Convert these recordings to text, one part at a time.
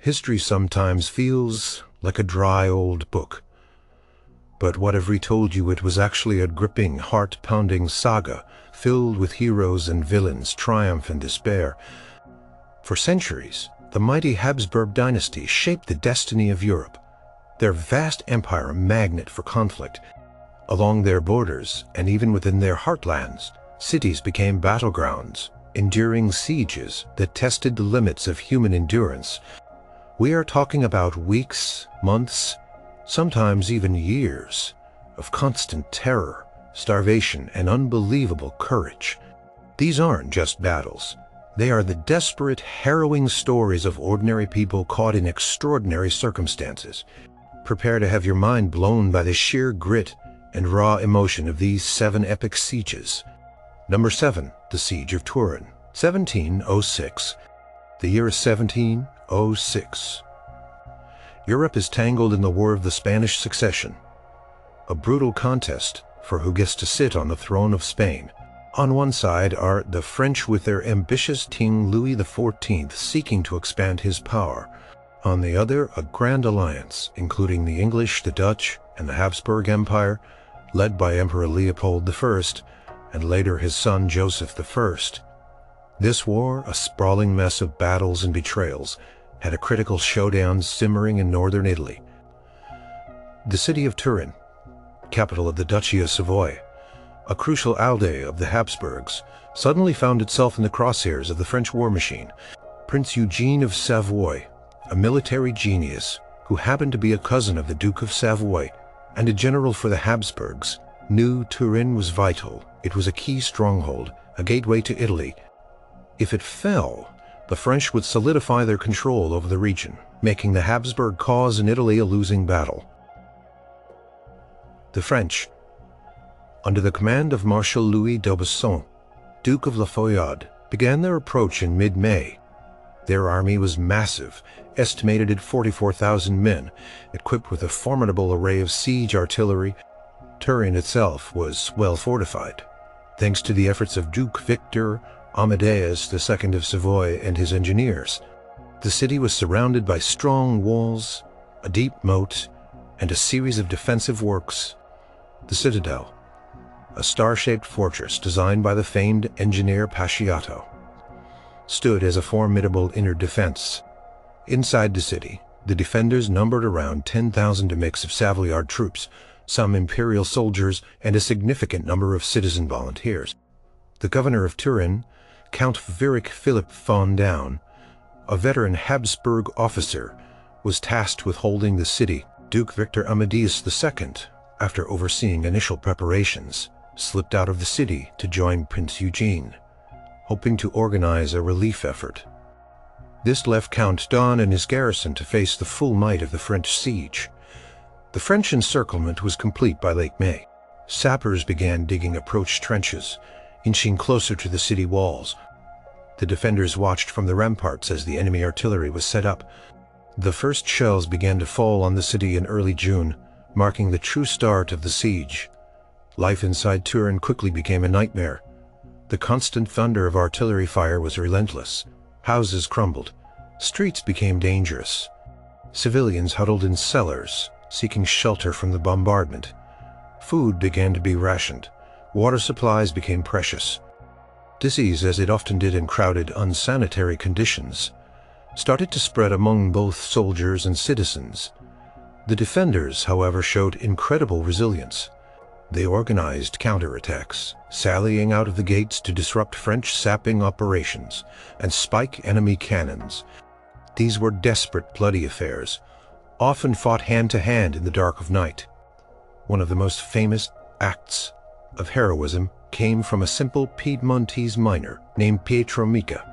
History sometimes feels like a dry old book. But what if we told you it was actually a gripping, heart-pounding saga filled with heroes and villains, triumph and despair? For centuries, the mighty Habsburg dynasty shaped the destiny of Europe, their vast empire a magnet for conflict. Along their borders, and even within their heartlands, cities became battlegrounds, enduring sieges that tested the limits of human endurance. We are talking about weeks, months, sometimes even years of constant terror, starvation, and unbelievable courage. These aren't just battles. They are the desperate, harrowing stories of ordinary people caught in extraordinary circumstances. Prepare to have your mind blown by the sheer grit and raw emotion of these 7 epic sieges. Number 7, the Siege of Turin, 1706. The year is 1706. Europe is tangled in the War of the Spanish Succession, a brutal contest for who gets to sit on the throne of Spain. On one side are the French with their ambitious King Louis XIV seeking to expand his power. On the other, a grand alliance, including the English, the Dutch, and the Habsburg Empire, led by Emperor Leopold I, and later his son Joseph I. This war, a sprawling mess of battles and betrayals, had a critical showdown simmering in northern Italy. The city of Turin, capital of the Duchy of Savoy, a crucial ally of the Habsburgs, suddenly found itself in the crosshairs of the French war machine. Prince Eugene of Savoy, a military genius who happened to be a cousin of the Duke of Savoy and a general for the Habsburgs, knew Turin was vital. It was a key stronghold, a gateway to Italy. If it fell, the French would solidify their control over the region, making the Habsburg cause in Italy a losing battle. The French, under the command of Marshal Louis d'Aubusson, Duke of La Feuillade, began their approach in mid-May. Their army was massive, estimated at 44,000 men, equipped with a formidable array of siege artillery. Turin itself was well fortified, thanks to the efforts of Duke Victor Amadeus II of Savoy and his engineers. The city was surrounded by strong walls, a deep moat, and a series of defensive works. The citadel, a star-shaped fortress designed by the famed engineer Paciato, stood as a formidable inner defense. Inside the city, the defenders numbered around 10,000, a mix of Savoyard troops, some imperial soldiers, and a significant number of citizen volunteers. The governor of Turin, Count Vierick Philip von Daun, a veteran Habsburg officer, was tasked with holding the city. Duke Victor Amadeus II, after overseeing initial preparations, slipped out of the city to join Prince Eugene, hoping to organize a relief effort. This left Count Daun and his garrison to face the full might of the French siege. The French encirclement was complete by late May. Sappers began digging approach trenches, inching closer to the city walls. The defenders watched from the ramparts as the enemy artillery was set up. The first shells began to fall on the city in early June, marking the true start of the siege. Life inside Turin quickly became a nightmare. The constant thunder of artillery fire was relentless. Houses crumbled. Streets became dangerous. Civilians huddled in cellars, seeking shelter from the bombardment. Food began to be rationed. Water supplies became precious. Disease, as it often did in crowded, unsanitary conditions, started to spread among both soldiers and citizens. The defenders, however, showed incredible resilience. They organized counterattacks, sallying out of the gates to disrupt French sapping operations and spike enemy cannons. These were desperate, bloody affairs, often fought hand-to-hand in the dark of night. One of the most famous acts of heroism came from a simple Piedmontese miner named Pietro Micca.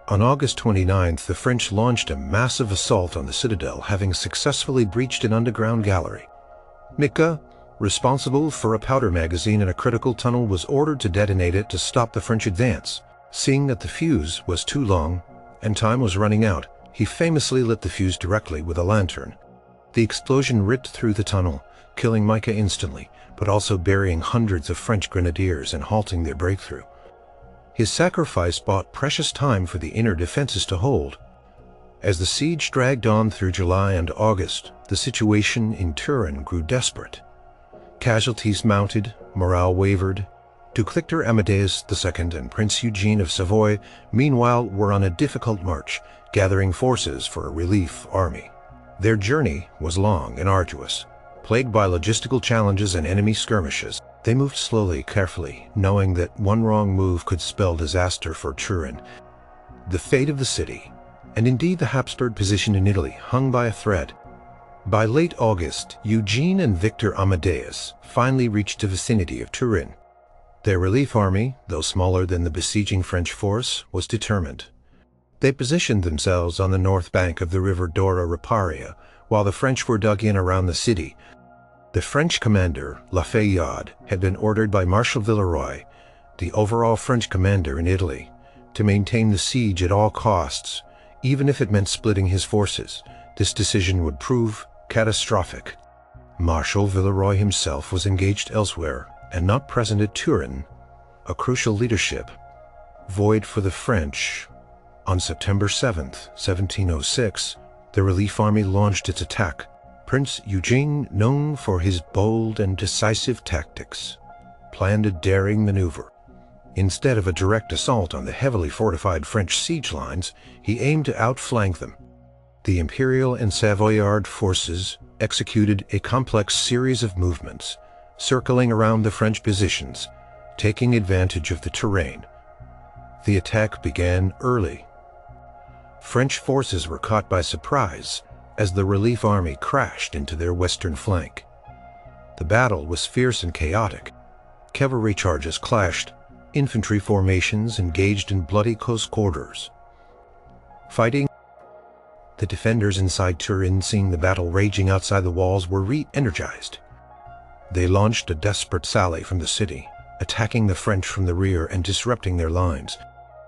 On August 29th, the French launched a massive assault on the citadel, having successfully breached an underground gallery. Micca, responsible for a powder magazine in a critical tunnel, was ordered to detonate it to stop the French advance. Seeing that the fuse was too long and time was running out, he famously lit the fuse directly with a lantern. The explosion ripped through the tunnel, killing Micca instantly, but also burying hundreds of French grenadiers and halting their breakthrough. His sacrifice bought precious time for the inner defenses to hold. As the siege dragged on through July and August, the situation in Turin grew desperate. Casualties mounted, morale wavered. Duke Victor Amadeus II and Prince Eugene of Savoy, meanwhile, were on a difficult march, gathering forces for a relief army. Their journey was long and arduous. Plagued by logistical challenges and enemy skirmishes, they moved slowly, carefully, knowing that one wrong move could spell disaster for Turin. The fate of the city, and indeed the Habsburg position in Italy, hung by a thread. By late August, Eugene and Victor Amadeus finally reached the vicinity of Turin. Their relief army, though smaller than the besieging French force, was determined. They positioned themselves on the north bank of the river Dora Riparia, while the French were dug in around the city. The French commander, Lafayette, had been ordered by Marshal Villeroy, the overall French commander in Italy, to maintain the siege at all costs, even if it meant splitting his forces. This decision would prove catastrophic. Marshal Villeroy himself was engaged elsewhere and not present at Turin, a crucial leadership void for the French. On September 7, 1706, the relief army launched its attack. Prince Eugene, known for his bold and decisive tactics, planned a daring maneuver. Instead of a direct assault on the heavily fortified French siege lines, he aimed to outflank them. The Imperial and Savoyard forces executed a complex series of movements, circling around the French positions, taking advantage of the terrain. The attack began early. French forces were caught by surprise as the relief army crashed into their western flank. The battle was fierce and chaotic. Cavalry charges clashed, infantry formations engaged in bloody close quarters. Fighting. The defenders inside Turin, seeing the battle raging outside the walls, were re-energized. They launched a desperate sally from the city, attacking the French from the rear and disrupting their lines.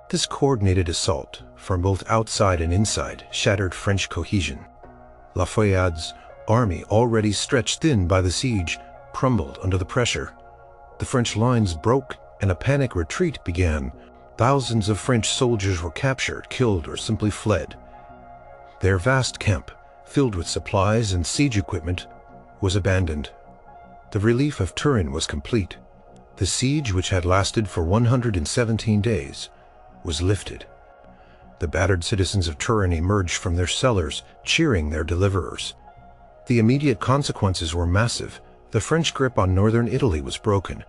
This coordinated assault, from both outside and inside, shattered French cohesion. Lafayette's army, already stretched thin by the siege, crumbled under the pressure. The French lines broke and a panic retreat began. Thousands of French soldiers were captured, killed, or simply fled. Their vast camp, filled with supplies and siege equipment, was abandoned. The relief of Turin was complete. The siege, which had lasted for 117 days, was lifted. The battered citizens of Turin emerged from their cellars, cheering their deliverers. The immediate consequences were massive. The French grip on northern Italy was broken.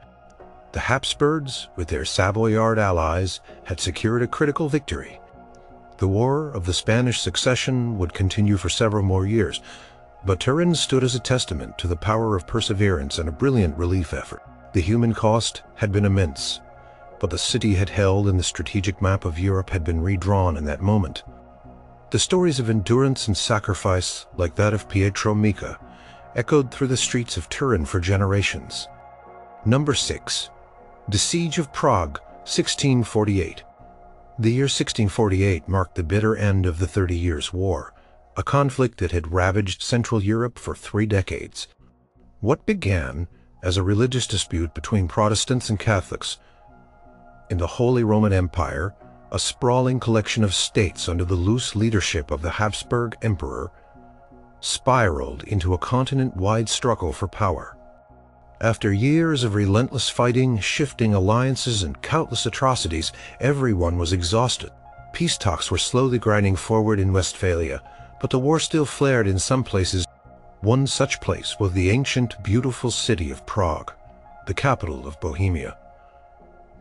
The Habsburgs, with their Savoyard allies, had secured a critical victory. The War of the Spanish Succession would continue for several more years, but Turin stood as a testament to the power of perseverance and a brilliant relief effort. The human cost had been immense, but the city had held and the strategic map of Europe had been redrawn in that moment. The stories of endurance and sacrifice, like that of Pietro Micca, echoed through the streets of Turin for generations. Number 6. The Siege of Prague, 1648. The year 1648 marked the bitter end of the 30 Years' War, a conflict that had ravaged Central Europe for 3 decades. What began as a religious dispute between Protestants and Catholics in the Holy Roman Empire, a sprawling collection of states under the loose leadership of the Habsburg Emperor, spiraled into a continent-wide struggle for power. After years of relentless fighting, shifting alliances, and countless atrocities, everyone was exhausted. Peace talks were slowly grinding forward in Westphalia, but the war still flared in some places. One such place was the ancient, beautiful city of Prague, the capital of Bohemia.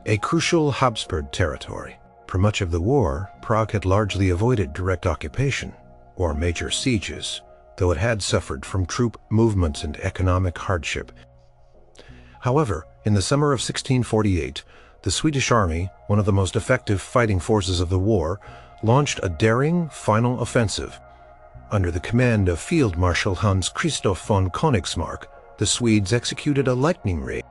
A crucial Habsburg territory. For much of the war, Prague had largely avoided direct occupation or major sieges, though it had suffered from troop movements and economic hardship. However, in the summer of 1648, the Swedish army, one of the most effective fighting forces of the war, launched a daring final offensive. Under the command of Field Marshal Hans Christoph von Königsmarck, the Swedes executed a lightning raid.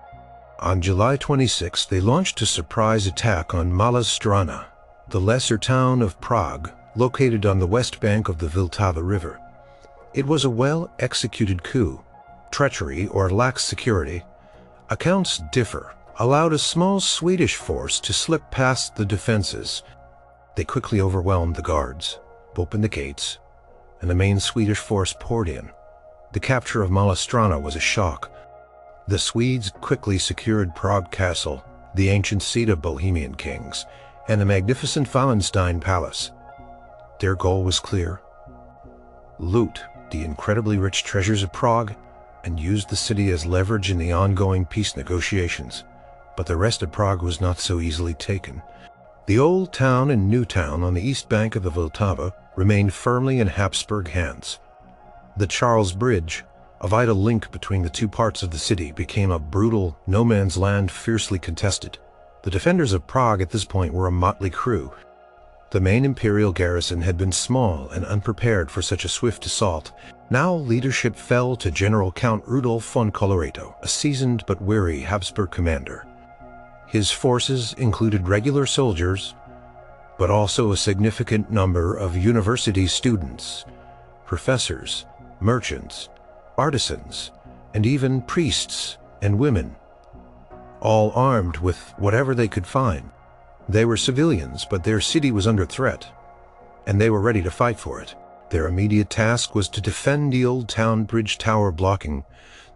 On July 26, they launched a surprise attack on Mala Strana, the lesser town of Prague, located on the west bank of the Vltava River. It was a well-executed coup. Treachery or lax security, accounts differ, allowed a small Swedish force to slip past the defenses. They quickly overwhelmed the guards. opened the gates, and the main Swedish force poured in. The capture of Malá was a shock. The Swedes quickly secured Prague Castle, the ancient seat of Bohemian kings, and the magnificent Wallenstein Palace. Their goal was clear: loot the incredibly rich treasures of Prague and use the city as leverage in the ongoing peace negotiations. But the rest of Prague was not so easily taken. The old town and new town on the east bank of the Vltava remained firmly in Habsburg hands. The Charles Bridge, a vital link between the two parts of the city, became a brutal no-man's land fiercely contested. The defenders of Prague at this point were a motley crew. The main imperial garrison had been small and unprepared for such a swift assault. Now leadership fell to General Count Rudolf von Colloredo, a seasoned but wary Habsburg commander. His forces included regular soldiers, but also a significant number of university students, professors, merchants, artisans, and even priests and women, all armed with whatever they could find. They were civilians, but their city was under threat, and they were ready to fight for it. Their immediate task was to defend the old town bridge tower blocking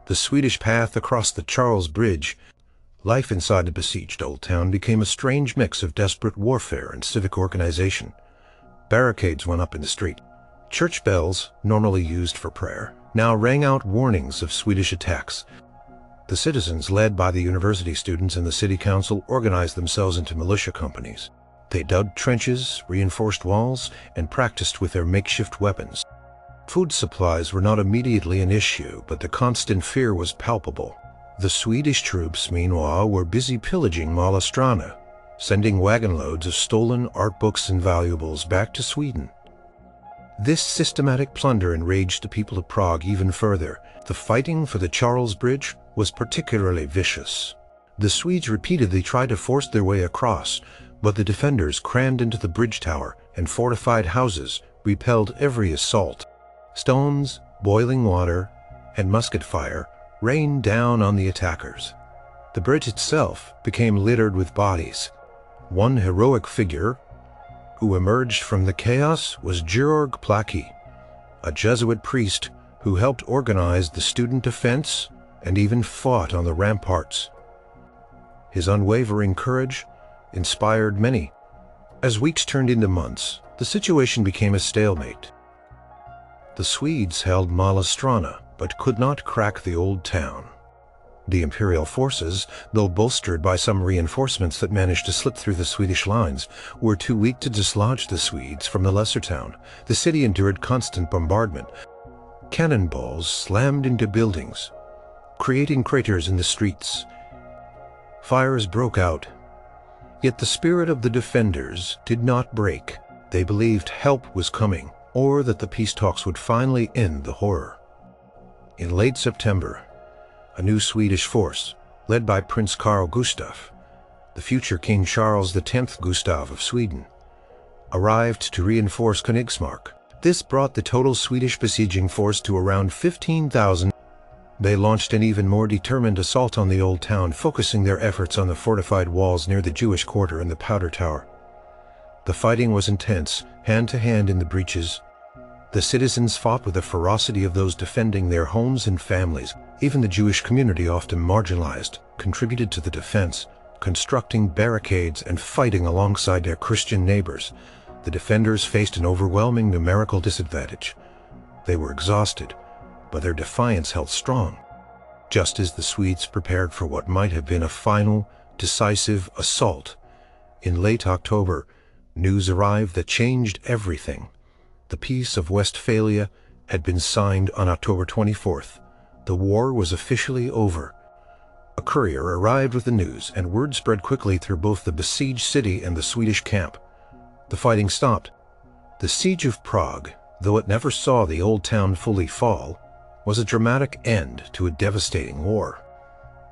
the Swedish path across the Charles Bridge. Life inside the besieged old town became a strange mix of desperate warfare and civic organization. Barricades went up in the street. Church bells, normally used for prayer, now rang out warnings of Swedish attacks. The citizens, led by the university students and the city council, organized themselves into militia companies. They dug trenches, reinforced walls, and practiced with their makeshift weapons. Food supplies were not immediately an issue, but the constant fear was palpable. The Swedish troops, meanwhile, were busy pillaging Malá, sending wagon loads of stolen art books and valuables back to Sweden. This systematic plunder enraged the people of Prague even further. The fighting for the Charles Bridge was particularly vicious. The Swedes repeatedly tried to force their way across, but the defenders crammed into the bridge tower and fortified houses repelled every assault. Stones, boiling water, and musket fire rained down on the attackers. The bridge itself became littered with bodies. One heroic figure who emerged from the chaos was Georg Plaki, a Jesuit priest who helped organize the student defense and even fought on the ramparts. His unwavering courage inspired many. As weeks turned into months, the situation became a stalemate. The Swedes held Malá, but could not crack the old town. The imperial forces, though bolstered by some reinforcements that managed to slip through the Swedish lines, were too weak to dislodge the Swedes from the lesser town. The city endured constant bombardment. Cannonballs slammed into buildings, creating craters in the streets. Fires broke out. Yet the spirit of the defenders did not break. They believed help was coming, or that the peace talks would finally end the horror. In late September, a new Swedish force, led by Prince Carl Gustaf, the future King Charles X Gustav of Sweden, arrived to reinforce Königsmark. This brought the total Swedish besieging force to around 15,000. They launched an even more determined assault on the old town, focusing their efforts on the fortified walls near the Jewish quarter and the Powder Tower. The fighting was intense, hand-to-hand in the breaches. The citizens fought with the ferocity of those defending their homes and families. Even the Jewish community, often marginalized, contributed to the defense, constructing barricades and fighting alongside their Christian neighbors. The defenders faced an overwhelming numerical disadvantage. They were exhausted, but their defiance held strong. Just as the Swedes prepared for what might have been a final, decisive assault, in late October, news arrived that changed everything. The Peace of Westphalia had been signed on October 24th. The war was officially over. A courier arrived with the news, and word spread quickly through both the besieged city and the Swedish camp. The fighting stopped. The siege of Prague, though it never saw the old town fully fall, was a dramatic end to a devastating war.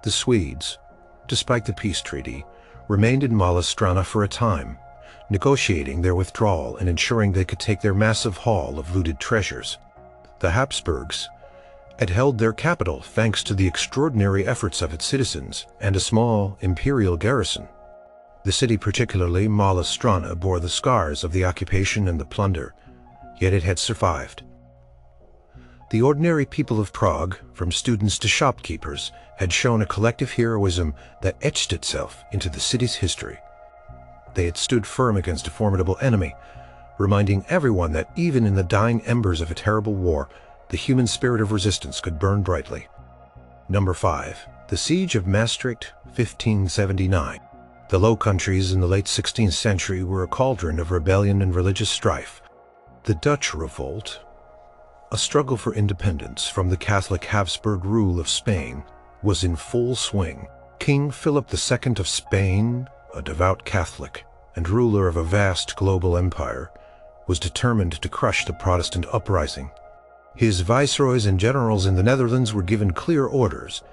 The Swedes, despite the peace treaty, remained in Malá for a time, negotiating their withdrawal and ensuring they could take their massive haul of looted treasures. The Habsburgs had held their capital thanks to the extraordinary efforts of its citizens and a small imperial garrison. The city, particularly Malá, bore the scars of the occupation and the plunder. yet it had survived. The ordinary people of Prague, from students to shopkeepers, had shown a collective heroism that etched itself into the city's history. They had stood firm against a formidable enemy, reminding everyone that even in the dying embers of a terrible war, the human spirit of resistance could burn brightly. Number 5. The Siege of Maastricht, 1579. The Low Countries in the late 16th century were a cauldron of rebellion and religious strife. The Dutch revolt, a struggle for independence from the Catholic Habsburg rule of Spain, was in full swing. King Philip II of Spain, a devout Catholic and ruler of a vast global empire, was determined to crush the Protestant uprising. His viceroys and generals in the Netherlands were given clear orders: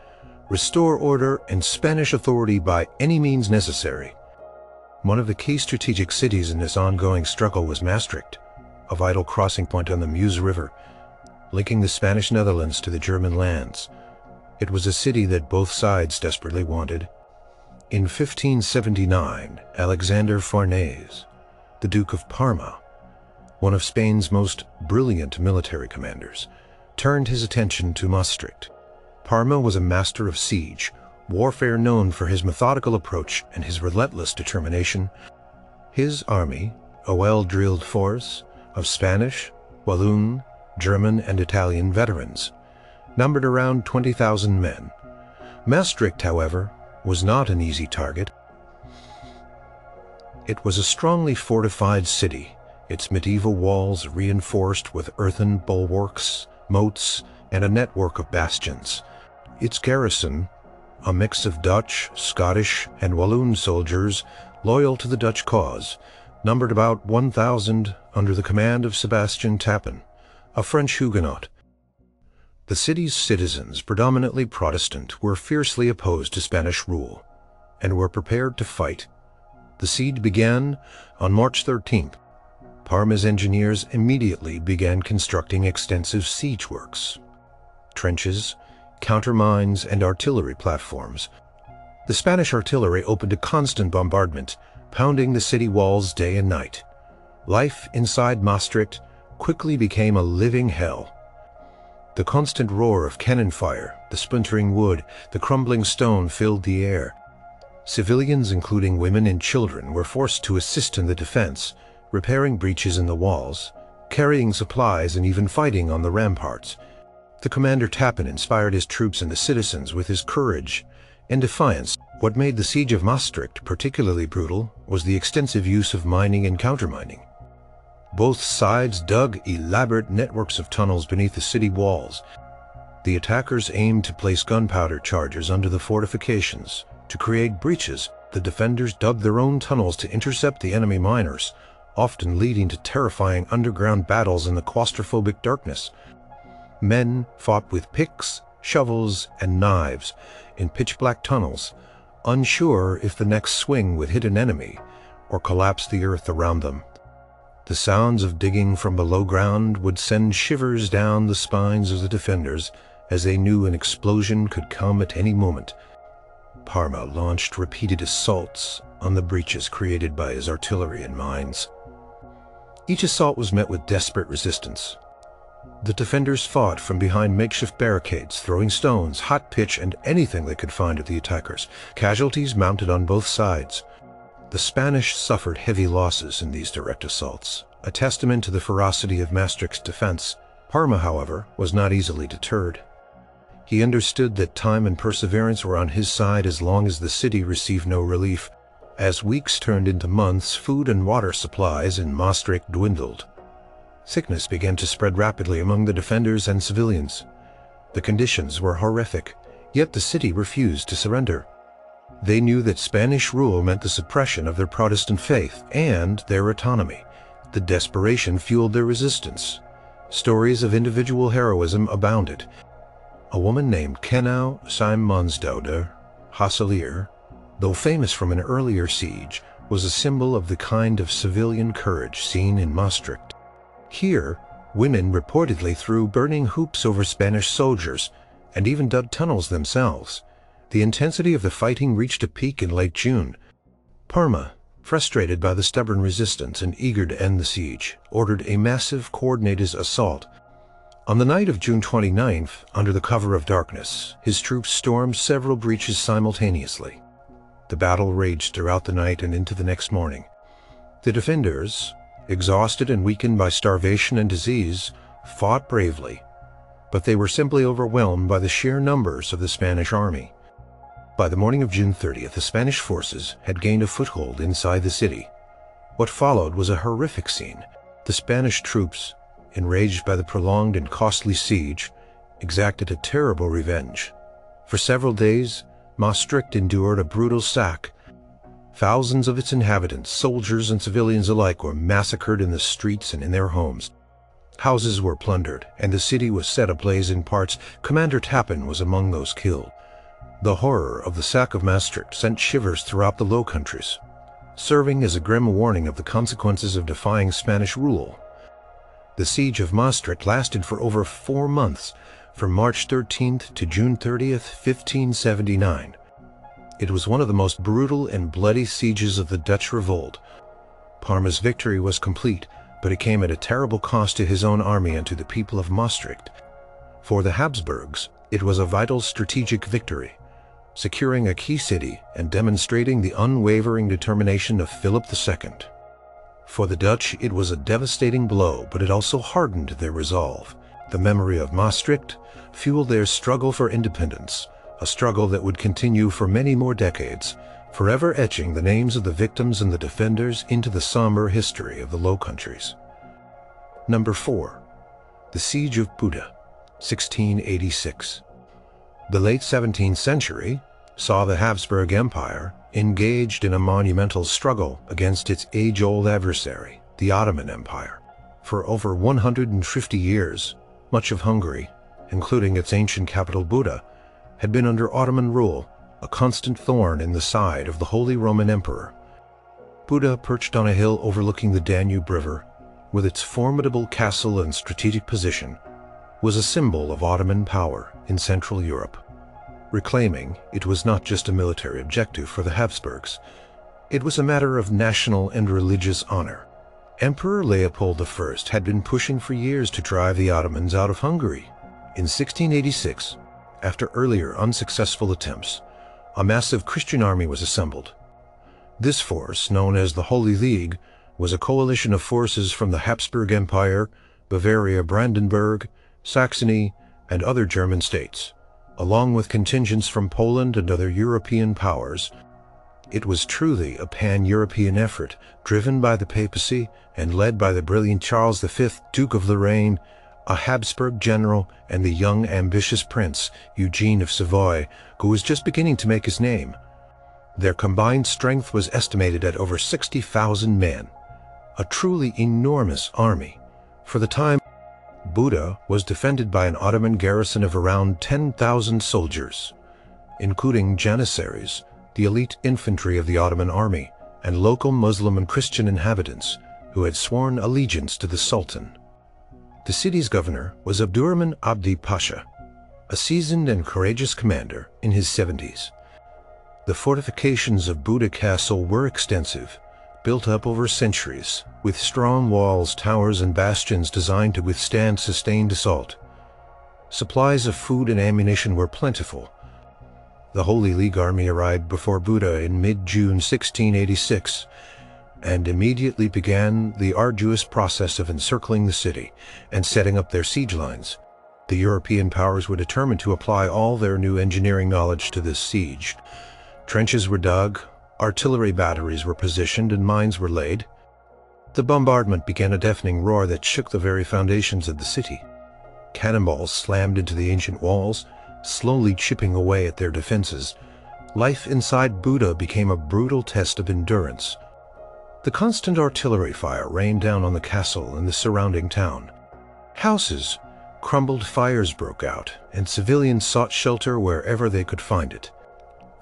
restore order and Spanish authority by any means necessary. One of the key strategic cities in this ongoing struggle was Maastricht, a vital crossing point on the Meuse River, linking the Spanish Netherlands to the German lands. It was a city that both sides desperately wanted. In 1579, Alexander Farnese, the Duke of Parma, one of Spain's most brilliant military commanders, turned his attention to Maastricht. Parma was a master of siege, warfare known for his methodical approach and his relentless determination. His army, a well-drilled force of Spanish, Walloon, German, and Italian veterans, numbered around 20,000 men. Maastricht, however, was not an easy target. It was a strongly fortified city, its medieval walls reinforced with earthen bulwarks, moats, and a network of bastions. Its garrison, a mix of Dutch, Scottish, and Walloon soldiers loyal to the Dutch cause, numbered about 1,000 under the command of Sebastian Tapin, a French Huguenot. The city's citizens, predominantly Protestant, were fiercely opposed to Spanish rule and were prepared to fight. The siege began on March 13th. Parma's engineers immediately began constructing extensive siege works, trenches, countermines, and artillery platforms. The Spanish artillery opened a constant bombardment, pounding the city walls day and night. Life inside Maastricht quickly became a living hell. The constant roar of cannon fire, the splintering wood, the crumbling stone filled the air. Civilians, including women and children, were forced to assist in the defense, repairing breaches in the walls, carrying supplies, and even fighting on the ramparts. The commander Tapin inspired his troops and the citizens with his courage and defiance. What made the siege of Maastricht particularly brutal was the extensive use of mining and countermining. Both sides dug elaborate networks of tunnels beneath the city walls. The attackers aimed to place gunpowder charges under the fortifications. To create breaches, the defenders dug their own tunnels to intercept the enemy miners, often leading to terrifying underground battles in the claustrophobic darkness. Men fought with picks, shovels, and knives in pitch-black tunnels, unsure if the next swing would hit an enemy or collapse the earth around them. The sounds of digging from below ground would send shivers down the spines of the defenders, as they knew an explosion could come at any moment. Parma launched repeated assaults on the breaches created by his artillery and mines. Each assault was met with desperate resistance. The defenders fought from behind makeshift barricades, throwing stones, hot pitch, and anything they could find at the attackers. Casualties mounted on both sides. The Spanish suffered heavy losses in these direct assaults, a testament to the ferocity of Maastricht's defense. Parma, however, was not easily deterred. He understood that time and perseverance were on his side as long as the city received no relief. As weeks turned into months, food and water supplies in Maastricht dwindled. Sickness began to spread rapidly among the defenders and civilians. The conditions were horrific, yet the city refused to surrender. They knew that Spanish rule meant the suppression of their Protestant faith and their autonomy. The desperation fueled their resistance. Stories of individual heroism abounded. A woman named Kenau Simonsdouder Hasselier, though famous from an earlier siege, was a symbol of the kind of civilian courage seen in Maastricht. Here, women reportedly threw burning hoops over Spanish soldiers and even dug tunnels themselves. The intensity of the fighting reached a peak in late June. Parma, frustrated by the stubborn resistance and eager to end the siege, ordered a massive coordinated assault. On the night of June 29th, under the cover of darkness, his troops stormed several breaches simultaneously. The battle raged throughout the night and into the next morning. The defenders, exhausted and weakened by starvation and disease, fought bravely, but they were simply overwhelmed by the sheer numbers of the Spanish army. By the morning of June 30th, the Spanish forces had gained a foothold inside the city. What followed was a horrific scene. The Spanish troops, enraged by the prolonged and costly siege, exacted a terrible revenge. For several days, Maastricht endured a brutal sack. Thousands of its inhabitants, soldiers and civilians alike, were massacred in the streets and in their homes. Houses were plundered, and the city was set ablaze in parts. Commander Tappen was among those killed. The horror of the sack of Maastricht sent shivers throughout the Low Countries, serving as a grim warning of the consequences of defying Spanish rule. The siege of Maastricht lasted for over 4 months, from March 13th to June 30th, 1579. It was one of the most brutal and bloody sieges of the Dutch revolt. Parma's victory was complete, but it came at a terrible cost to his own army and to the people of Maastricht. For the Habsburgs, it was a vital strategic victory, securing a key city and demonstrating the unwavering determination of Philip II. For the Dutch, it was a devastating blow, but it also hardened their resolve. The memory of Maastricht fueled their struggle for independence, a struggle that would continue for many more decades, forever etching the names of the victims and the defenders into the somber history of the Low Countries. Number 4. The Siege of Buda, 1686. The late 17th century saw the Habsburg Empire engaged in a monumental struggle against its age-old adversary, the Ottoman Empire. For over 150 years, much of Hungary, including its ancient capital Buda, had been under Ottoman rule, a constant thorn in the side of the Holy Roman Emperor. Buda, perched on a hill overlooking the Danube River, with its formidable castle and strategic position, was a symbol of Ottoman power in Central Europe. Reclaiming it was not just a military objective for the Habsburgs, it was a matter of national and religious honor. Emperor Leopold I had been pushing for years to drive the Ottomans out of Hungary. In 1686, after earlier unsuccessful attempts, a massive Christian army was assembled. This force, known as the Holy League, was a coalition of forces from the Habsburg Empire, Bavaria, Brandenburg, Saxony, and other German states, along with contingents from Poland and other European powers. It was truly a pan-European effort, driven by the papacy and led by the brilliant Charles V, Duke of Lorraine, a Habsburg general, and the young, ambitious Prince Eugene of Savoy, who was just beginning to make his name. Their combined strength was estimated at over 60,000 men, a truly enormous army. For the time, Buda was defended by an Ottoman garrison of around 10,000 soldiers, including janissaries, the elite infantry of the Ottoman army, and local Muslim and Christian inhabitants who had sworn allegiance to the Sultan. The city's governor was Abdurrahman Abdi Pasha, a seasoned and courageous commander in his 70s. The fortifications of Buda Castle were extensive, built up over centuries, with strong walls, towers, and bastions designed to withstand sustained assault. Supplies of food and ammunition were plentiful. The Holy League army arrived before Buda in mid-June 1686, and immediately began the arduous process of encircling the city and setting up their siege lines. The European powers were determined to apply all their new engineering knowledge to this siege. Trenches were dug, artillery batteries were positioned, and mines were laid. The bombardment began a deafening roar that shook the very foundations of the city. Cannonballs slammed into the ancient walls, slowly chipping away at their defenses. Life inside Buda became a brutal test of endurance. The constant artillery fire rained down on the castle and the surrounding town. Houses crumbled, fires broke out, and civilians sought shelter wherever they could find it.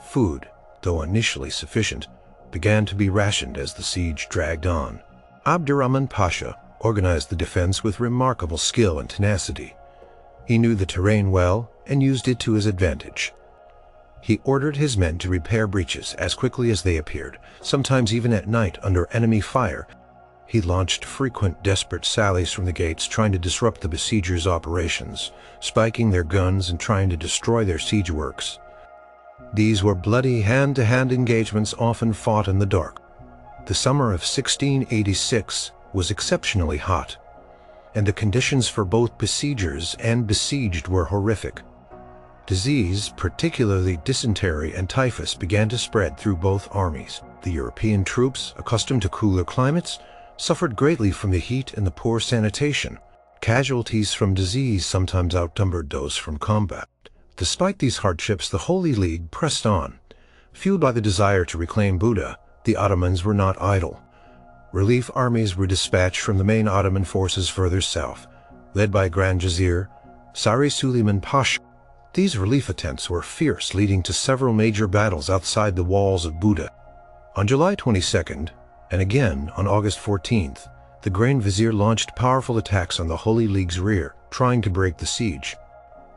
Food, though initially sufficient, began to be rationed as the siege dragged on. Abdurrahman Pasha organized the defense with remarkable skill and tenacity. He knew the terrain well and used it to his advantage. He ordered his men to repair breaches as quickly as they appeared, sometimes even at night under enemy fire. He launched frequent desperate sallies from the gates, trying to disrupt the besiegers' operations, spiking their guns and trying to destroy their siege works. These were bloody hand-to-hand engagements often fought in the dark. The summer of 1686 was exceptionally hot, and the conditions for both besiegers and besieged were horrific. Disease, particularly dysentery and typhus, began to spread through both armies. The European troops, accustomed to cooler climates, suffered greatly from the heat and the poor sanitation. Casualties from disease sometimes outnumbered those from combat. Despite these hardships, the Holy League pressed on. Fueled by the desire to reclaim Buda, the Ottomans were not idle. Relief armies were dispatched from the main Ottoman forces further south, led by Grand Vizier Sari Suleiman Pasha. These relief attempts were fierce, leading to several major battles outside the walls of Buda. On July 22nd, and again on August 14th, the Grand Vizier launched powerful attacks on the Holy League's rear, trying to break the siege.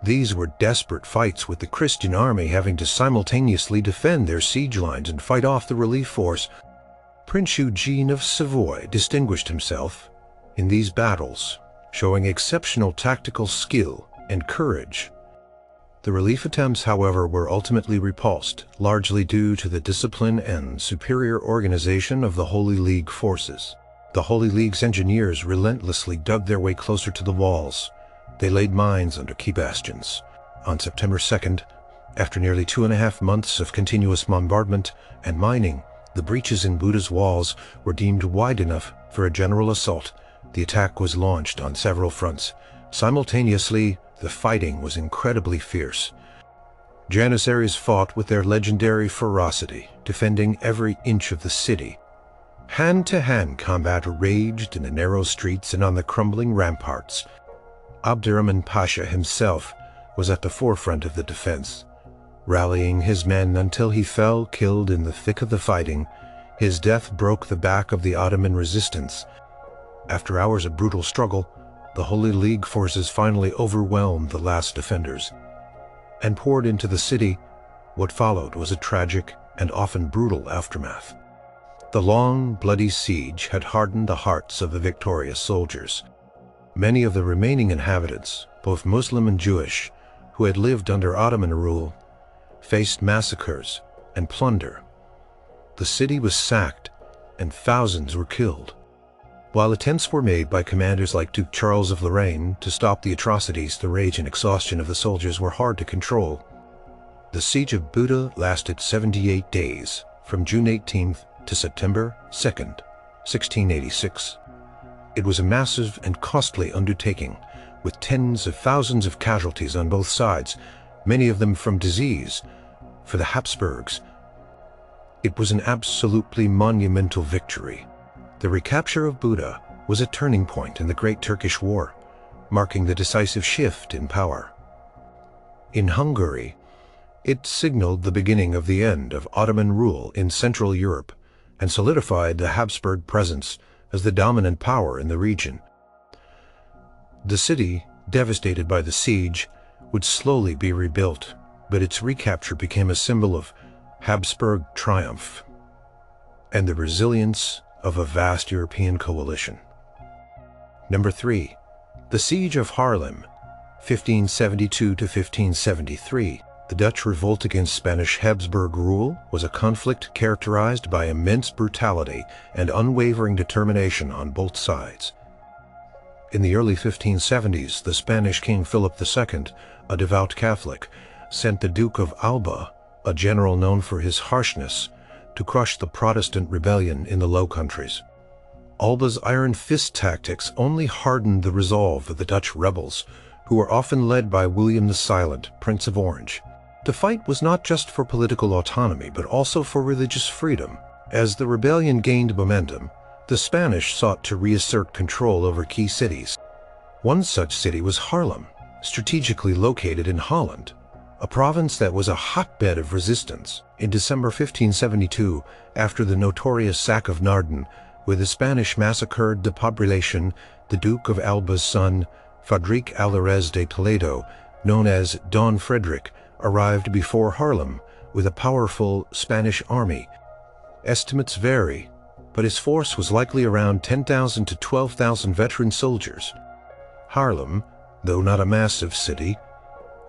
These were desperate fights, with the Christian army having to simultaneously defend their siege lines and fight off the relief force. Prince Eugene of Savoy distinguished himself in these battles, showing exceptional tactical skill and courage. The relief attempts, however, were ultimately repulsed, largely due to the discipline and superior organization of the Holy League forces. The Holy League's engineers relentlessly dug their way closer to the walls. They laid mines under key bastions. On September 2nd, after nearly 2.5 months of continuous bombardment and mining, the breaches in Buda's walls were deemed wide enough for a general assault. The attack was launched on several fronts. Simultaneously, the fighting was incredibly fierce. Janissaries fought with their legendary ferocity, defending every inch of the city. Hand-to-hand combat raged in the narrow streets and on the crumbling ramparts. Abdurrahman Pasha himself was at the forefront of the defense, rallying his men until he fell killed in the thick of the fighting. His death broke the back of the Ottoman resistance. After hours of brutal struggle, the Holy League forces finally overwhelmed the last defenders and poured into the city. What followed was a tragic and often brutal aftermath. The long, bloody siege had hardened the hearts of the victorious soldiers. Many of the remaining inhabitants, both Muslim and Jewish, who had lived under Ottoman rule, faced massacres and plunder. The city was sacked and thousands were killed. While attempts were made by commanders like Duke Charles of Lorraine to stop the atrocities, the rage and exhaustion of the soldiers were hard to control. The siege of Buda lasted 78 days, from June 18th to September 2nd, 1686. It was a massive and costly undertaking, with tens of thousands of casualties on both sides, many of them from disease. For the Habsburgs, it was an absolutely monumental victory. The recapture of Buda was a turning point in the Great Turkish War, marking the decisive shift in power. In Hungary, it signaled the beginning of the end of Ottoman rule in Central Europe and solidified the Habsburg presence as the dominant power in the region. The city, devastated by the siege, would slowly be rebuilt, but its recapture became a symbol of Habsburg triumph and the resilience of a vast European coalition. Number 3. The Siege of Haarlem, 1572 to 1573. The Dutch revolt against Spanish Habsburg rule was a conflict characterized by immense brutality and unwavering determination on both sides. In the early 1570s, the Spanish King Philip II, a devout Catholic, sent the Duke of Alba, a general known for his harshness, to crush the Protestant rebellion in the Low Countries. Alba's iron fist tactics only hardened the resolve of the Dutch rebels, who were often led by William the Silent, Prince of Orange. The fight was not just for political autonomy, but also for religious freedom. As the rebellion gained momentum, the Spanish sought to reassert control over key cities. One such city was Haarlem, strategically located in Holland, a province that was a hotbed of resistance. In December 1572, after the notorious sack of Naarden, where the Spanish massacred the population, the Duke of Alba's son, Frederic Alvarez de Toledo, known as Don Frederick, arrived before Haarlem, with a powerful Spanish army. Estimates vary, but his force was likely around 10,000 to 12,000 veteran soldiers. Haarlem, though not a massive city,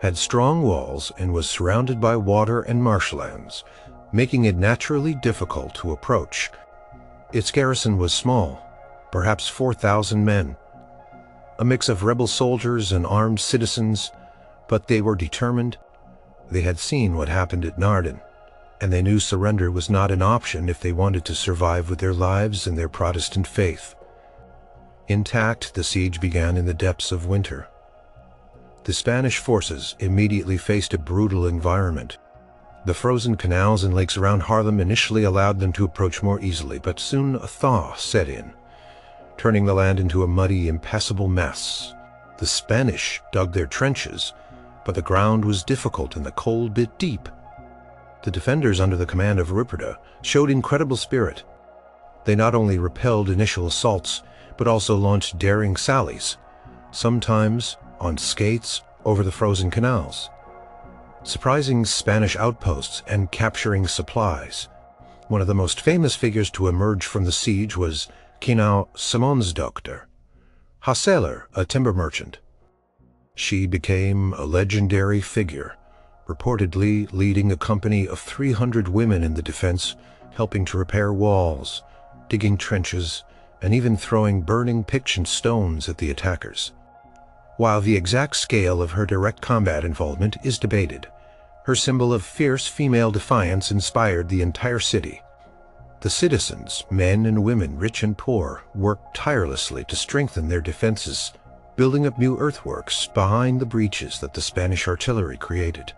had strong walls and was surrounded by water and marshlands, making it naturally difficult to approach. Its garrison was small, perhaps 4,000 men, a mix of rebel soldiers and armed citizens, but they were determined. They had seen what happened at Naarden, and they knew surrender was not an option if they wanted to survive with their lives and their Protestant faith. Intact, the siege began in the depths of winter. The Spanish forces immediately faced a brutal environment. The frozen canals and lakes around Haarlem initially allowed them to approach more easily, but soon a thaw set in, turning the land into a muddy, impassable mess. The Spanish dug their trenches, but the ground was difficult and the cold bit deep. The defenders under the command of Ripperda showed incredible spirit. They not only repelled initial assaults, but also launched daring sallies, sometimes on skates over the frozen canals, surprising Spanish outposts and capturing supplies. One of the most famous figures to emerge from the siege was Kynau Simonsdochter, Hasseler, a timber merchant. She became a legendary figure, reportedly leading a company of 300 women in the defense, helping to repair walls, digging trenches, and even throwing burning pitch and stones at the attackers. While the exact scale of her direct combat involvement is debated, her symbol of fierce female defiance inspired the entire city. The citizens, men and women, rich and poor, worked tirelessly to strengthen their defenses, building up new earthworks behind the breaches that the Spanish artillery created.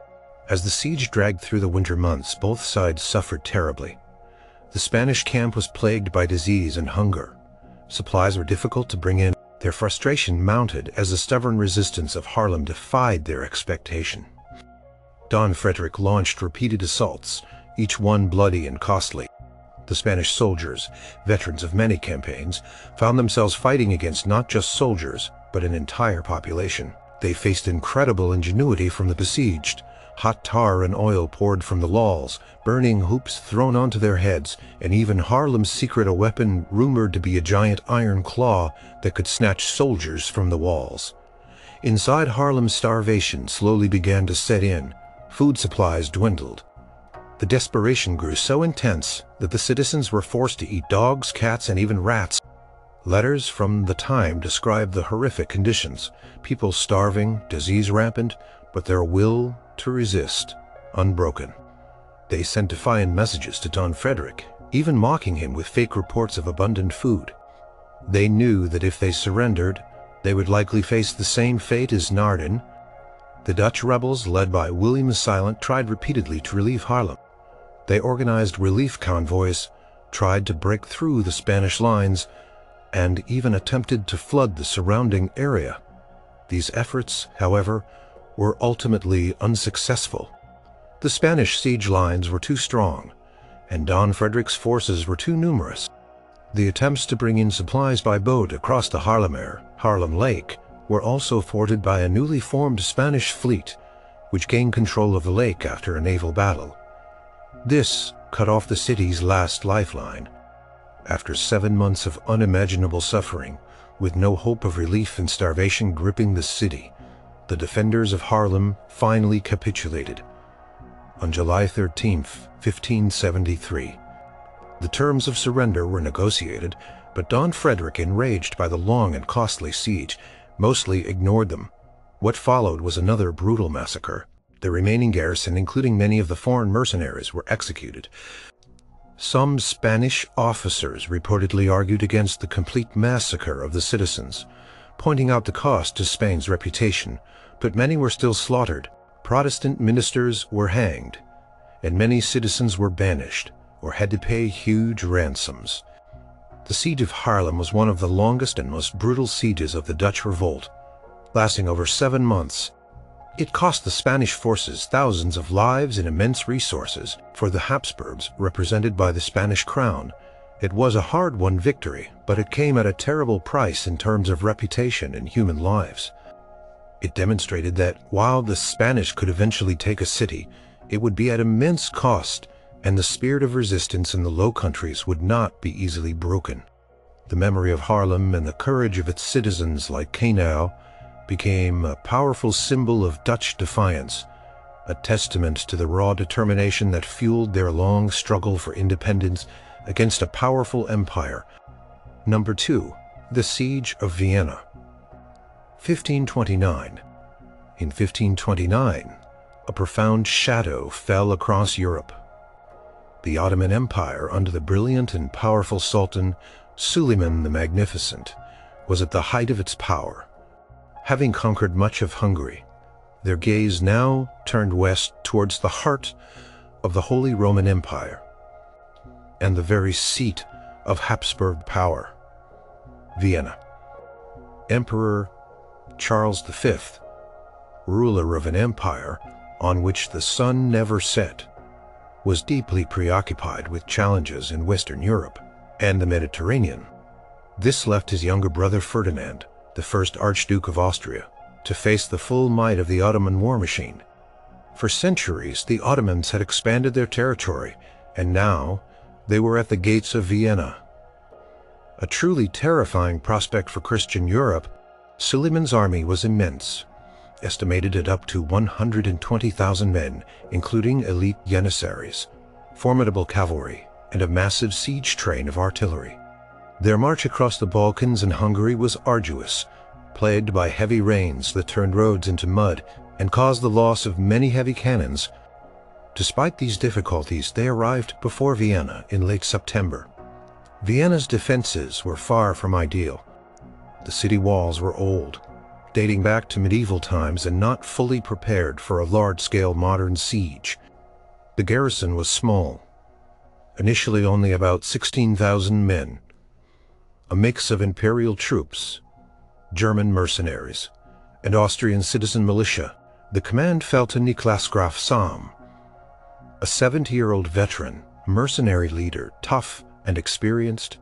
As the siege dragged through the winter months, both sides suffered terribly. The Spanish camp was plagued by disease and hunger. Supplies were difficult to bring in. Their frustration mounted as the stubborn resistance of Haarlem defied their expectation. Don Frederick launched repeated assaults, each one bloody and costly. The Spanish soldiers, veterans of many campaigns, found themselves fighting against not just soldiers, but an entire population. They faced incredible ingenuity from the besieged. Hot tar and oil poured from the walls, burning hoops thrown onto their heads, and even Haarlem's secret a weapon rumored to be a giant iron claw that could snatch soldiers from the walls. Inside Haarlem, starvation slowly began to set in. Food supplies dwindled. The desperation grew so intense that the citizens were forced to eat dogs, cats, and even rats. Letters from the time described the horrific conditions, people starving, disease rampant, but their will to resist unbroken. They sent defiant messages to Don Frederick, even mocking him with fake reports of abundant food. They knew that if they surrendered, they would likely face the same fate as Naarden. The Dutch rebels, led by William the Silent, tried repeatedly to relieve Haarlem. They organized relief convoys, tried to break through the Spanish lines, and even attempted to flood the surrounding area. These efforts, however, were ultimately unsuccessful. The Spanish siege lines were too strong, and Don Frederick's forces were too numerous. The attempts to bring in supplies by boat across the Haarlem Lake, were also thwarted by a newly formed Spanish fleet, which gained control of the lake after a naval battle. This cut off the city's last lifeline. After 7 months of unimaginable suffering, with no hope of relief and starvation gripping the city, the defenders of Haarlem finally capitulated on July 13, 1573. The terms of surrender were negotiated, but Don Frederick, enraged by the long and costly siege, mostly ignored them. What followed was another brutal massacre. The remaining garrison, including many of the foreign mercenaries, were executed. Some Spanish officers reportedly argued against the complete massacre of the citizens, pointing out the cost to Spain's reputation, but many were still slaughtered. Protestant ministers were hanged, and many citizens were banished or had to pay huge ransoms. The siege of Haarlem was one of the longest and most brutal sieges of the Dutch revolt, lasting over 7 months. It cost the Spanish forces thousands of lives and immense resources. For the Habsburgs, represented by the Spanish crown, it was a hard-won victory, but it came at a terrible price in terms of reputation and human lives. It demonstrated that while the Spanish could eventually take a city, It would be at immense cost, and the spirit of resistance in the Low Countries would not be easily broken. The memory of Haarlem and the courage of its citizens like Canau became a powerful symbol of Dutch defiance, a testament to the raw determination that fueled their long struggle for independence against a powerful empire. Number 2. The Siege of Vienna. 1529. In 1529, a profound shadow fell across Europe. The Ottoman Empire, under the brilliant and powerful Sultan Suleiman the Magnificent, was at the height of its power. Having conquered much of Hungary, their gaze now turned west towards the heart of the Holy Roman Empire and the very seat of Habsburg power, Vienna. Emperor Charles V, ruler of an empire on which the sun never set, was deeply preoccupied with challenges in Western Europe and the Mediterranean. This left his younger brother Ferdinand, the first Archduke of Austria, to face the full might of the Ottoman war machine. For centuries, the Ottomans had expanded their territory, and now they were at the gates of Vienna. A truly terrifying prospect for Christian Europe, Suleiman's army was immense, estimated at up to 120,000 men, including elite janissaries, formidable cavalry, and a massive siege train of artillery. Their march across the Balkans and Hungary was arduous, plagued by heavy rains that turned roads into mud and caused the loss of many heavy cannons. Despite these difficulties, they arrived before Vienna in late September. Vienna's defenses were far from ideal. The city walls were old, dating back to medieval times and not fully prepared for a large-scale modern siege. The garrison was small, initially only about 16,000 men, a mix of imperial troops, German mercenaries, and Austrian citizen militia. The command fell to Niklas Graf Salm, a 70-year-old veteran, mercenary leader, tough and experienced.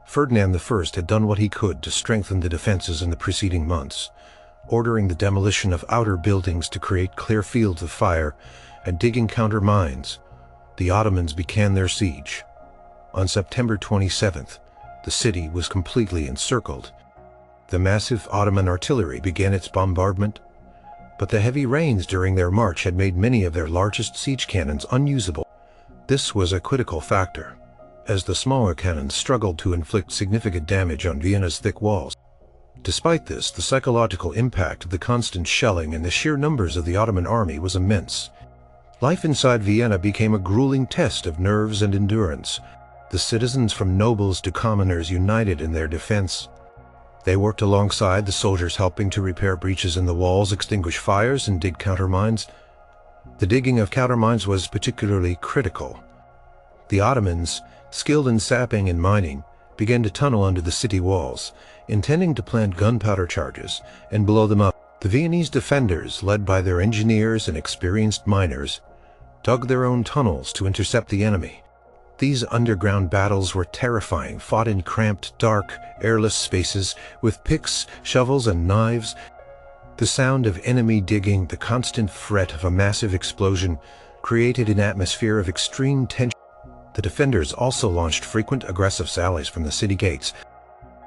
Ferdinand I had done what he could to strengthen the defenses in the preceding months, ordering the demolition of outer buildings to create clear fields of fire and digging counter mines. The Ottomans began their siege. On September 27th, the city was completely encircled. The massive Ottoman artillery began its bombardment, but the heavy rains during their march had made many of their largest siege cannons unusable. This was a critical factor, as the smaller cannons struggled to inflict significant damage on Vienna's thick walls. Despite this, the psychological impact of the constant shelling and the sheer numbers of the Ottoman army was immense. Life inside Vienna became a grueling test of nerves and endurance. The citizens, from nobles to commoners, united in their defense. They worked alongside the soldiers, helping to repair breaches in the walls, extinguish fires, and dig countermines. The digging of countermines was particularly critical. The Ottomans, skilled in sapping and mining, began to tunnel under the city walls, intending to plant gunpowder charges and blow them up. The Viennese defenders, led by their engineers and experienced miners, dug their own tunnels to intercept the enemy. These underground battles were terrifying, fought in cramped, dark, airless spaces with picks, shovels, and knives. The sound of enemy digging, the constant threat of a massive explosion, created an atmosphere of extreme tension. The defenders also launched frequent aggressive sallies from the city gates.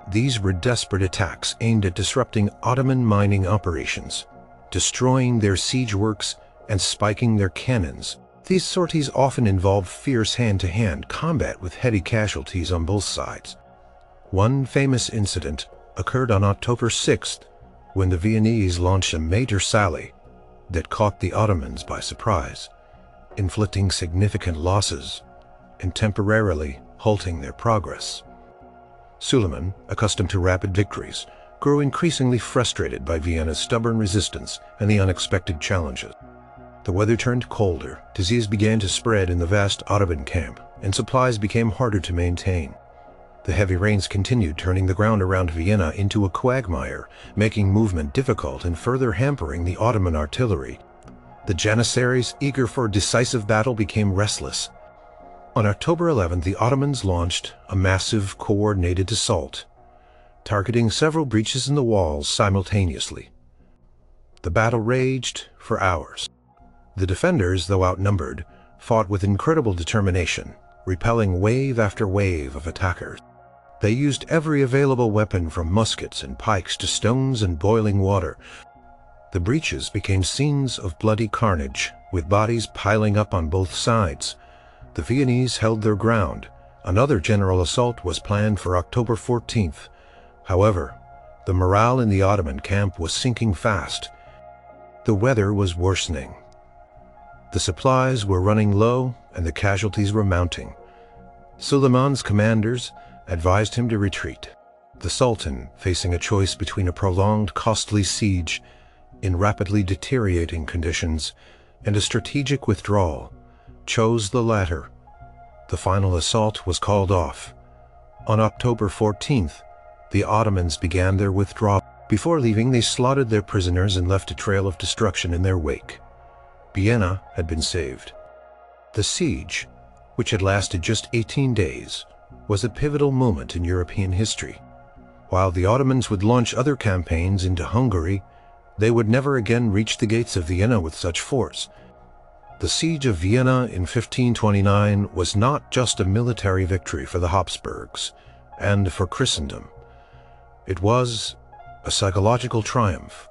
These were desperate attacks aimed at disrupting Ottoman mining operations, destroying their siege works, and spiking their cannons. These sorties often involved fierce hand-to-hand combat with heavy casualties on both sides. One famous incident occurred on October 6th, when the Viennese launched a major sally that caught the Ottomans by surprise, inflicting significant losses and temporarily halting their progress. Suleiman, accustomed to rapid victories, grew increasingly frustrated by Vienna's stubborn resistance and the unexpected challenges. The weather turned colder, disease began to spread in the vast Ottoman camp, and supplies became harder to maintain. The heavy rains continued, turning the ground around Vienna into a quagmire, making movement difficult and further hampering the Ottoman artillery. The janissaries, eager for a decisive battle, became restless. On October 11th, the Ottomans launched a massive, coordinated assault, targeting several breaches in the walls simultaneously. The battle raged for hours. The defenders, though outnumbered, fought with incredible determination, repelling wave after wave of attackers. They used every available weapon from muskets and pikes to stones and boiling water. The breaches became scenes of bloody carnage, with bodies piling up on both sides. The Viennese held their ground. Another general assault was planned for October 14th. However, the morale in the Ottoman camp was sinking fast. The weather was worsening. The supplies were running low and the casualties were mounting. Suleiman's commanders advised him to retreat. The Sultan, facing a choice between a prolonged, costly siege in rapidly deteriorating conditions and a strategic withdrawal, chose the latter. The final assault was called off. On October 14th, the Ottomans began their withdrawal. Before leaving, they slaughtered their prisoners and left a trail of destruction in their wake. Vienna had been saved. The siege, which had lasted just 18 days, was a pivotal moment in European history. While the Ottomans would launch other campaigns into Hungary, they would never again reach the gates of Vienna with such force. The siege of Vienna in 1529 was not just a military victory for the Habsburgs and for Christendom. It was a psychological triumph.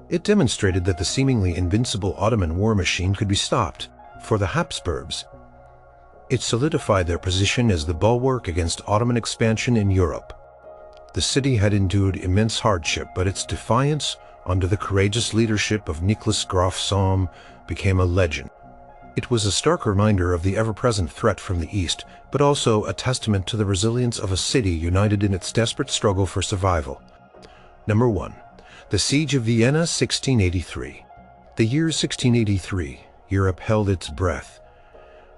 It demonstrated that the seemingly invincible Ottoman war machine could be stopped. For the Habsburgs, it solidified their position as the bulwark against Ottoman expansion in Europe. The city had endured immense hardship, but its defiance under the courageous leadership of Nicholas Graf Somme became a legend. It was a stark reminder of the ever-present threat from the east, but also a testament to the resilience of a city united in its desperate struggle for survival. Number 1. The Siege of Vienna, 1683. The year 1683, Europe held its breath.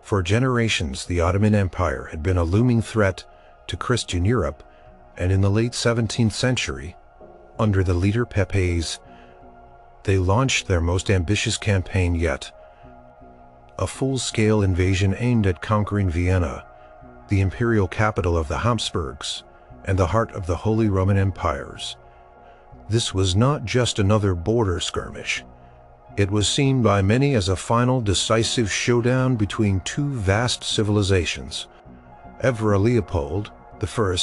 For generations, the Ottoman Empire had been a looming threat to Christian Europe, and in the late 17th century, under the leader Pepys, they launched their most ambitious campaign yet. A full-scale invasion aimed at conquering Vienna, the imperial capital of the Habsburgs, and the heart of the Holy Roman Empires. This was not just another border skirmish. It was seen by many as a final decisive showdown between two vast civilizations. Evra Leopold I,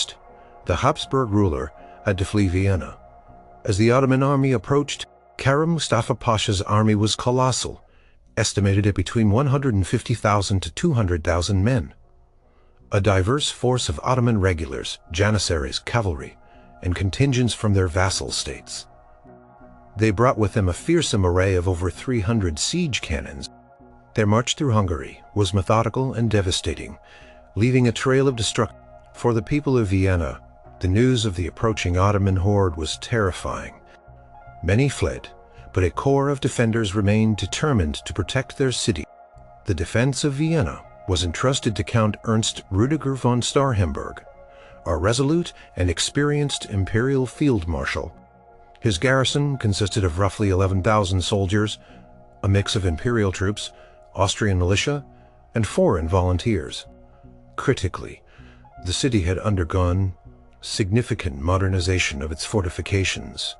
the Habsburg ruler, had to flee Vienna. As the Ottoman army approached, Karim Mustafa Pasha's army was colossal, estimated at between 150,000 to 200,000 men. A diverse force of Ottoman regulars, janissaries, cavalry, and contingents from their vassal states. They brought with them a fearsome array of over 300 siege cannons. Their march through Hungary was methodical and devastating, leaving a trail of destruction. For the people of Vienna, the news of the approaching Ottoman horde was terrifying. Many fled, but a core of defenders remained determined to protect their city. The defense of Vienna was entrusted to Count Ernst Rüdiger von Starhemberg, a resolute and experienced imperial field marshal. His garrison consisted of roughly 11,000 soldiers, a mix of imperial troops, Austrian militia, and foreign volunteers. Critically, the city had undergone significant modernization of its fortifications.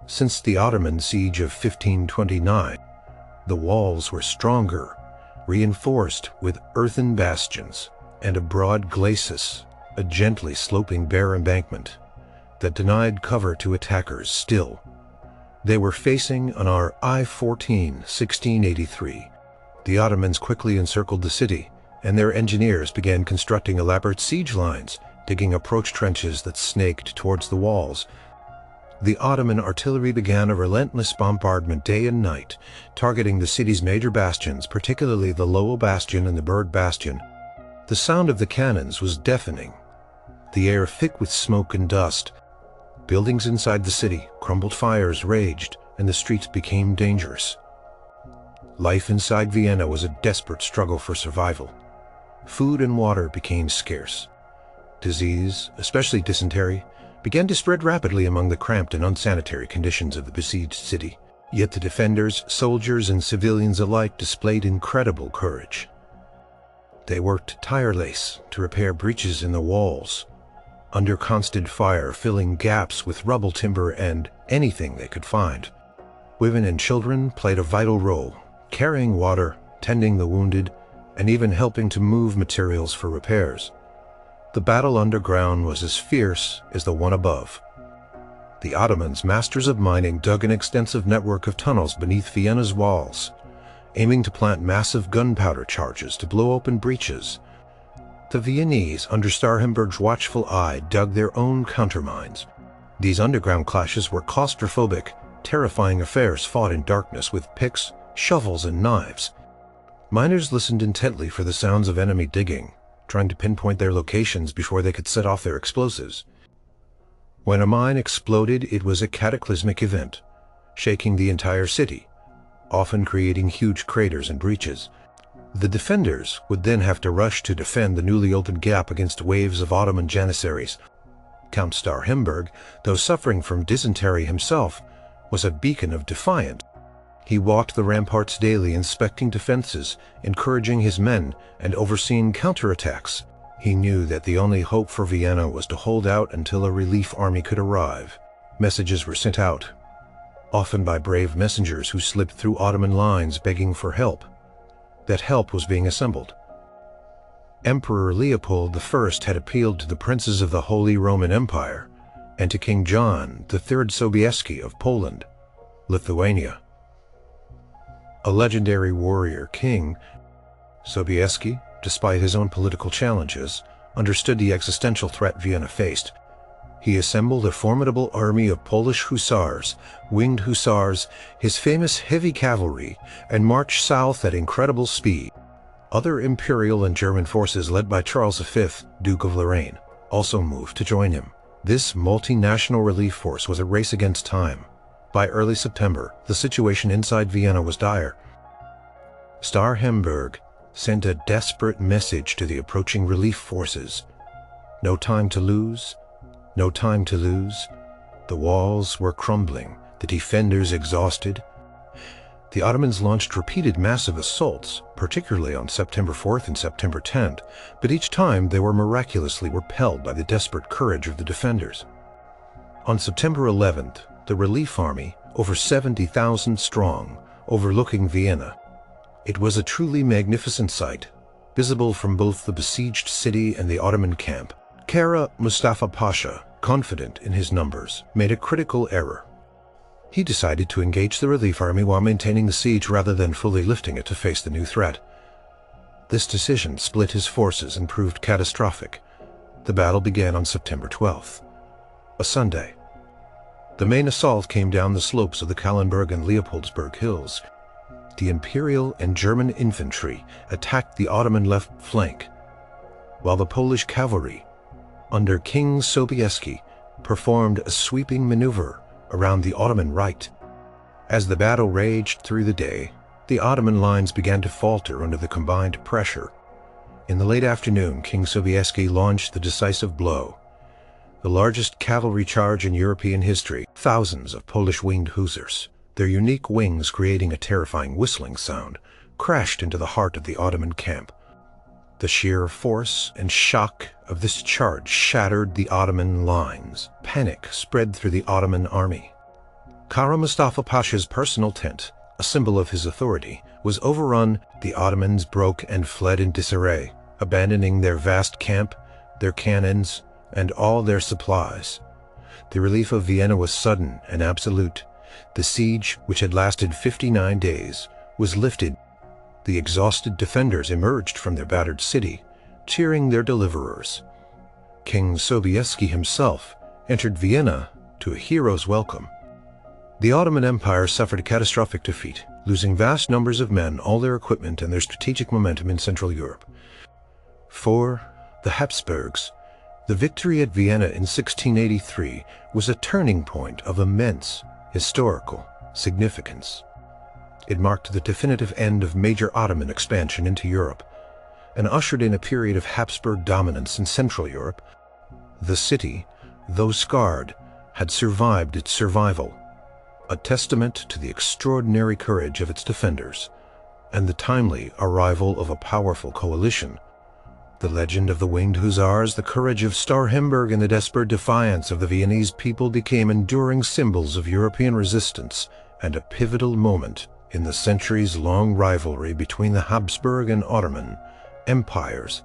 Since the Ottoman siege of 1529, the walls were stronger, reinforced with earthen bastions and a broad glacis, a gently sloping bare embankment that denied cover to attackers. Still, they were facing on our I-14, 1683. The Ottomans quickly encircled the city, and their engineers began constructing elaborate siege lines, digging approach trenches that snaked towards the walls. The Ottoman artillery began a relentless bombardment day and night, targeting the city's major bastions, particularly the Lowell Bastion and the Berg Bastion. The sound of the cannons was deafening, the air thick with smoke and dust. Buildings inside the city crumbled, fires raged, and the streets became dangerous. Life inside Vienna was a desperate struggle for survival. Food and water became scarce. Disease, especially dysentery, began to spread rapidly among the cramped and unsanitary conditions of the besieged city. Yet the defenders, soldiers, and civilians alike displayed incredible courage. They worked tirelessly to repair breaches in the walls, under constant fire, filling gaps with rubble, timber, and anything they could find. Women and children played a vital role, carrying water, tending the wounded, and even helping to move materials for repairs. The battle underground was as fierce as the one above. The Ottomans, masters of mining, dug an extensive network of tunnels beneath Vienna's walls, aiming to plant massive gunpowder charges to blow open breaches. The Viennese, under Starhemberg's watchful eye, dug their own countermines. These underground clashes were claustrophobic, terrifying affairs fought in darkness with picks, shovels, and knives. Miners listened intently for the sounds of enemy digging, trying to pinpoint their locations before they could set off their explosives. When a mine exploded, it was a cataclysmic event, shaking the entire city, often creating huge craters and breaches. The defenders would then have to rush to defend the newly opened gap against waves of Ottoman janissaries. Count Starhemberg, though suffering from dysentery himself, was a beacon of defiance. He walked the ramparts daily, inspecting defenses, encouraging his men, and overseeing counterattacks. He knew that the only hope for Vienna was to hold out until a relief army could arrive. Messages were sent out, often by brave messengers who slipped through Ottoman lines begging for help. That help was being assembled. Emperor Leopold I had appealed to the princes of the Holy Roman Empire and to King John III Sobieski of Poland, Lithuania. A legendary warrior king, Sobieski, despite his own political challenges, understood the existential threat Vienna faced. He assembled a formidable army of Polish hussars, winged hussars, his famous heavy cavalry, and marched south at incredible speed. Other imperial and German forces led by Charles V, Duke of Lorraine, also moved to join him. This multinational relief force was a race against time. By early September, the situation inside Vienna was dire. Starhemberg sent a desperate message to the approaching relief forces. No time to lose, no time to lose. The walls were crumbling, the defenders exhausted. The Ottomans launched repeated massive assaults, particularly on September 4th and September 10th, but each time they were miraculously repelled by the desperate courage of the defenders. On September 11th, the relief army, over 70,000 strong, overlooking Vienna. It was a truly magnificent sight, visible from both the besieged city and the Ottoman camp. Kara Mustafa Pasha, confident in his numbers, made a critical error. He decided to engage the relief army while maintaining the siege rather than fully lifting it to face the new threat. This decision split his forces and proved catastrophic. The battle began on September 12th, a Sunday. The main assault came down the slopes of the Kallenberg and Leopoldsburg hills. The Imperial and German infantry attacked the Ottoman left flank, while the Polish cavalry, under King Sobieski, performed a sweeping maneuver around the Ottoman right. As the battle raged through the day, the Ottoman lines began to falter under the combined pressure. In the late afternoon, King Sobieski launched the decisive blow. The largest cavalry charge in European history, thousands of Polish winged hussars, their unique wings creating a terrifying whistling sound, crashed into the heart of the Ottoman camp. The sheer force and shock of this charge shattered the Ottoman lines. Panic spread through the Ottoman army. Kara Mustafa Pasha's personal tent, a symbol of his authority, was overrun. The Ottomans broke and fled in disarray, abandoning their vast camp, their cannons, and all their supplies. The relief of Vienna was sudden and absolute. The siege, which had lasted 59 days, was lifted. The exhausted defenders emerged from their battered city, cheering their deliverers. King Sobieski himself entered Vienna to a hero's welcome. The Ottoman Empire suffered a catastrophic defeat, losing vast numbers of men, all their equipment, and their strategic momentum in Central Europe. For the Habsburgs, the victory at Vienna in 1683 was a turning point of immense historical significance. It marked the definitive end of major Ottoman expansion into Europe and ushered in a period of Habsburg dominance in Central Europe. The city, though scarred, had survived its survival, a testament to the extraordinary courage of its defenders and the timely arrival of a powerful coalition. The legend of the winged hussars, the courage of Starhemberg, and the desperate defiance of the Viennese people became enduring symbols of European resistance and a pivotal moment In the centuries-long rivalry between the Habsburg and Ottoman empires,